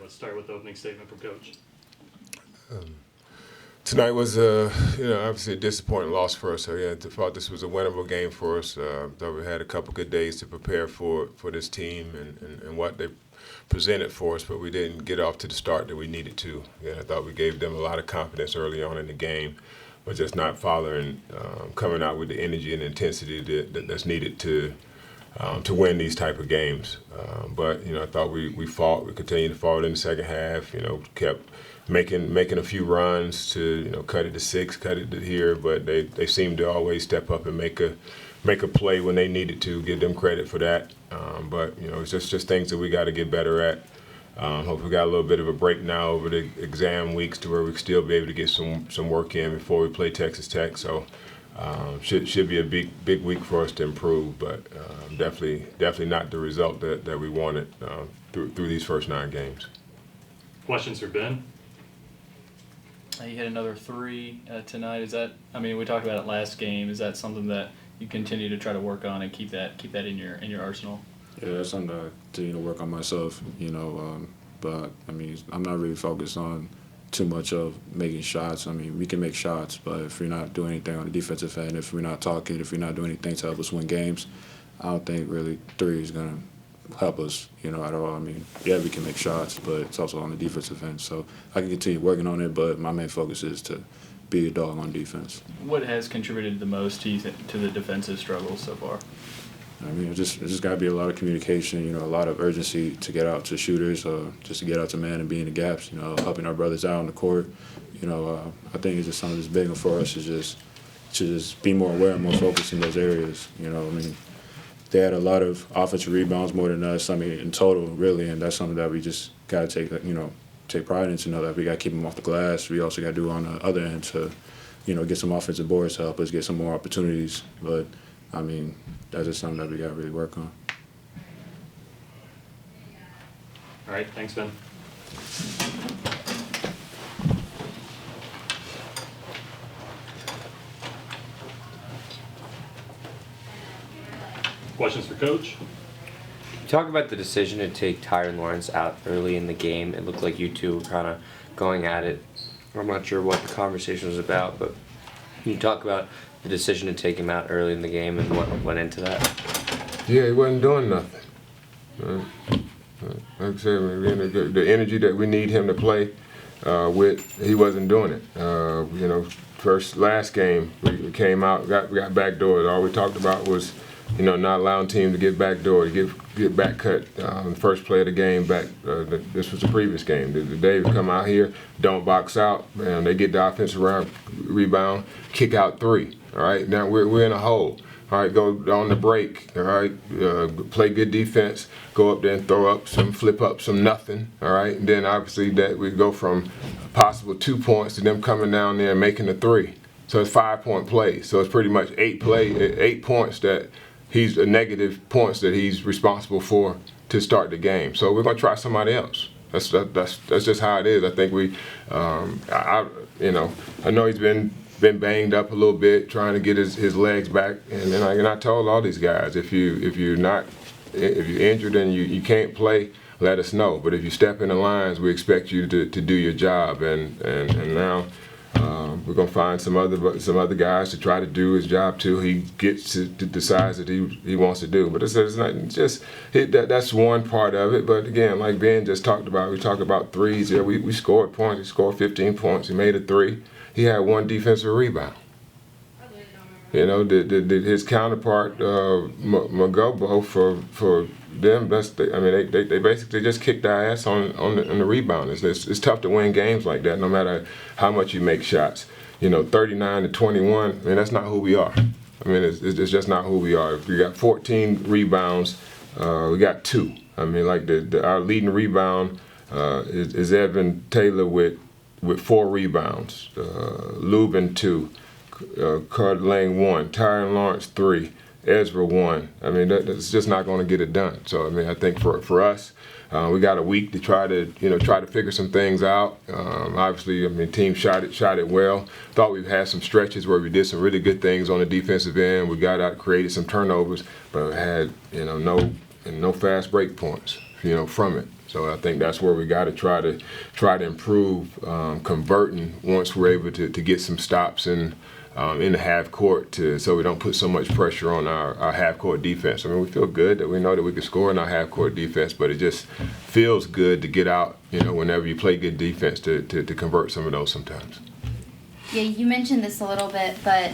Let's start with the opening statement from Coach. Tonight was obviously a disappointing loss for us. So yeah, I thought this was a winnable game for us. Thought we had a couple good days to prepare for this team and what they presented for us, but we didn't get off to the start that we needed to. Yeah, I thought we gave them a lot of confidence early on in the game, but just not following, coming out with the energy and intensity that's needed to win these type of games. But I thought we fought. We continued to fight in the second half. Kept making a few runs to cut it to 6, cut it to here. But they seemed to always step up and make a play when they needed to. Give them credit for that. But it's just things that we got to get better at. Hopefully we got a little bit of a break now over the exam weeks to where we can still be able to get some work in before we play Texas Tech. So should be a big week for us to improve, but definitely not the result that we wanted through these first 9 games. Questions for Ben? You hit another 3 tonight. Is that? I mean, we talked about it last game. Is that something that you continue to try to work on and keep that in your arsenal? Yeah, that's something I continue to work on myself. But I mean, I'm not really focused on too much of making shots. I mean, we can make shots, but if we're not doing anything on the defensive end, if we're not talking, if we're not doing anything to help us win games, I don't think really 3 is going to help us, at all. I mean, yeah, we can make shots, but it's also on the defensive end. So I can continue working on it, but my main focus is to be a dog on defense. What has contributed the most to the defensive struggles so far? I mean, it just got to be a lot of communication, a lot of urgency to get out to shooters, just to get out to man and be in the gaps, helping our brothers out on the court. I think it's just something that's big for us is just be more aware and more focused in those areas. I mean, they had a lot of offensive rebounds more than us, I mean, in total, really, and that's something that we just got to take pride in to know that we got to keep them off the glass. We also got to do on the other end to, get some offensive boards to help us get some more opportunities. But, I mean, that's just something that we got to really work on. All right, thanks, Ben. Questions for Coach? Talk about the decision to take Tyron Lawrence out early in the game. It looked like you two were kind of going at it. I'm not sure what the conversation was about, but can you talk about the decision to take him out early in the game and what went into that? Yeah, he wasn't doing nothing. Like I said, the energy that we need him to play with, he wasn't doing it. Last game, we came out, got back doors. All we talked about was, not allowing team to get back door, to get back cut. First play of the game back. This was the previous game. The day we come out here, don't box out, and they get the offensive rebound, kick out 3. All right, now we're in a hole. All right, go on the break. All right, play good defense. Go up there and throw up some, flip up some nothing. All right, and then obviously that we go from possible 2 points to them coming down there and making a 3. So it's 5-point plays. So it's pretty much 8 points that he's negative points that he's responsible for to start the game. So we're gonna try somebody else. That's just how it is. I think I know he's been banged up a little bit, trying to get his legs back. And I told all these guys, if you're injured and you can't play, let us know. But if you step in the lines, we expect you to do your job. And now we're gonna find some other guys to try to do his job too. He gets to decides that he wants to do. But it's not just that's one part of it. But again, like Ben just talked about, we talk about threes. Yeah, we scored points. He scored 15 points. He made a 3. He had 1 defensive rebound. His counterpart, Magobo, for them, they basically just kicked our ass on the rebound. It's tough to win games like that, no matter how much you make shots. 39 to 21. I mean, that's not who we are. I mean, it's just not who we are. If we got 14 rebounds, we got 2. I mean, like our leading rebound is Evan Taylor with 4 rebounds. Lubin 2. Carter Lang 1, Tyron Lawrence 3, Ezra 1. I mean, that's just not going to get it done. So I mean, I think for us, we got a week to try to figure some things out. Obviously, I mean, team shot it well. Thought we've had some stretches where we did some really good things on the defensive end. We got out, created some turnovers, but had no fast break points. from it. So I think that's where we got to try to improve converting once we're able to get some stops in the half court so we don't put so much pressure on our half court defense. I mean, we feel good that we know that we can score in our half court defense, but it just feels good to get out, whenever you play good defense to convert some of those sometimes. Yeah, you mentioned this a little bit, but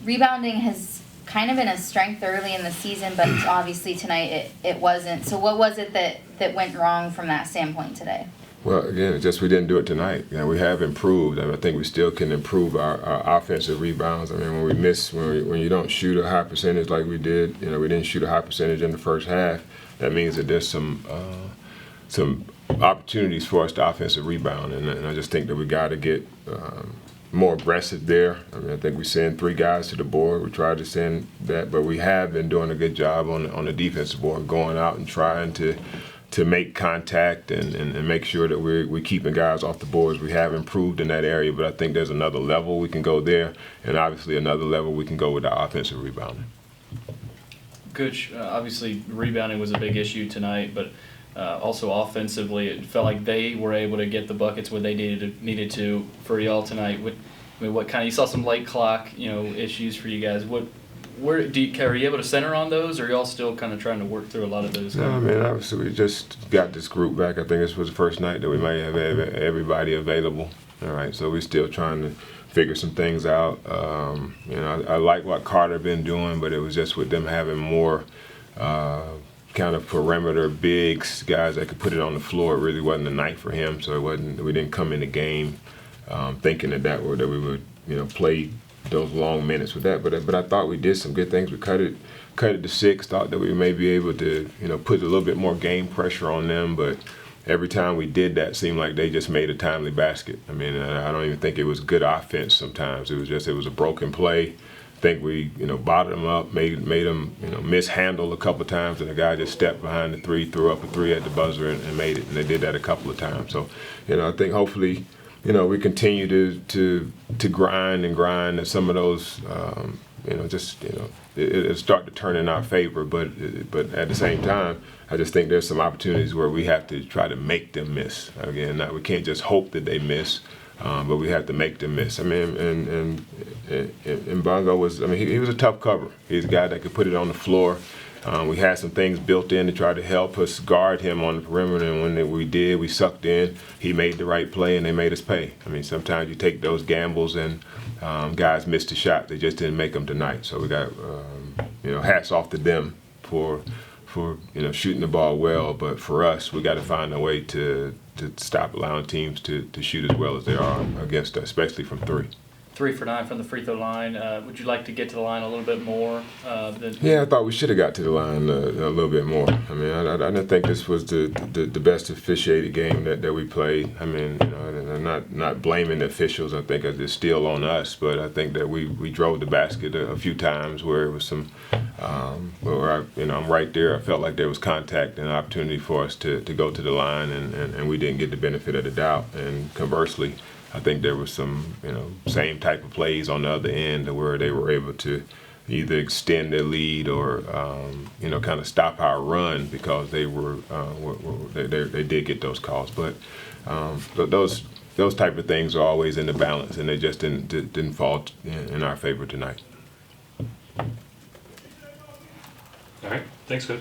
rebounding has kind of been a strength early in the season, but obviously tonight it wasn't. So what was it that went wrong from that standpoint today? Well, again, it's just we didn't do it tonight. We have improved. I think we still can improve our offensive rebounds. I mean, when we miss, when you don't shoot a high percentage like we did, we didn't shoot a high percentage in the first half. That means that there's some opportunities for us to offensive rebound, and I just think that we got to get more aggressive there. I mean, I think we send 3 guys to the board. We tried to send that, but we have been doing a good job on the defensive board, going out and trying to make contact and make sure that we're keeping guys off the boards. We have improved in that area, but I think there's another level we can go there, and obviously another level we can go with our offensive rebounding. Coach, obviously rebounding was a big issue tonight, but also offensively, it felt like they were able to get the buckets when they needed to for y'all tonight. What kind of, you saw some late clock, issues for you guys. Are you able to center on those, or are y'all still kind of trying to work through a lot of those? No, I mean, obviously we just got this group back. I think this was the first night that we may have everybody available. All right, so we're still trying to figure some things out. I like what Carter been doing, but it was just with them having more kind of perimeter bigs, guys that could put it on the floor. It really wasn't a night for him, so we didn't come in the game thinking that we would play those long minutes with that. But I thought we did some good things. We cut it to 6. Thought that we may be able to put a little bit more game pressure on them, but every time we did that, it seemed like they just made a timely basket. I mean, I don't even think it was good offense sometimes. It was a broken play. I think we bottled them up, made them mishandle a couple of times, and the guy just stepped behind the 3, threw up a 3 at the buzzer and made it. And they did that a couple of times. So I think hopefully we continue to grind and some of those it'll start to turn in our favor, but at the same time, I just think there's some opportunities where we have to try to make them miss. Again, we can't just hope that they miss, but we have to make them miss. I mean, and Bongo was, he was a tough cover. He's a guy that could put it on the floor. We had some things built in to try to help us guard him on the perimeter, and when we did, we sucked in. He made the right play, and they made us pay. I mean, sometimes you take those gambles, and guys missed a shot. They just didn't make them tonight. So we got, hats off to them for shooting the ball well. But for us, we got to find a way to stop allowing teams to shoot as well as they are against us, especially from 3. 3 for 9 from the free throw line. Would you like to get to the line a little bit more? Yeah, I thought we should have got to the line a little bit more. I mean, I didn't think this was the best officiated game that we played. I mean, I'm not blaming the officials. I think it's still on us, but I think that we drove the basket a few times where it was some where I'm right there. I felt like there was contact and an opportunity for us to go to the line, and we didn't get the benefit of the doubt. And conversely, I think there was some, same type of plays on the other end where they were able to either extend their lead or, kind of stop our run because they did get those calls. But those type of things are always in the balance, and they just didn't fall in our favor tonight. All right, thanks, Coach.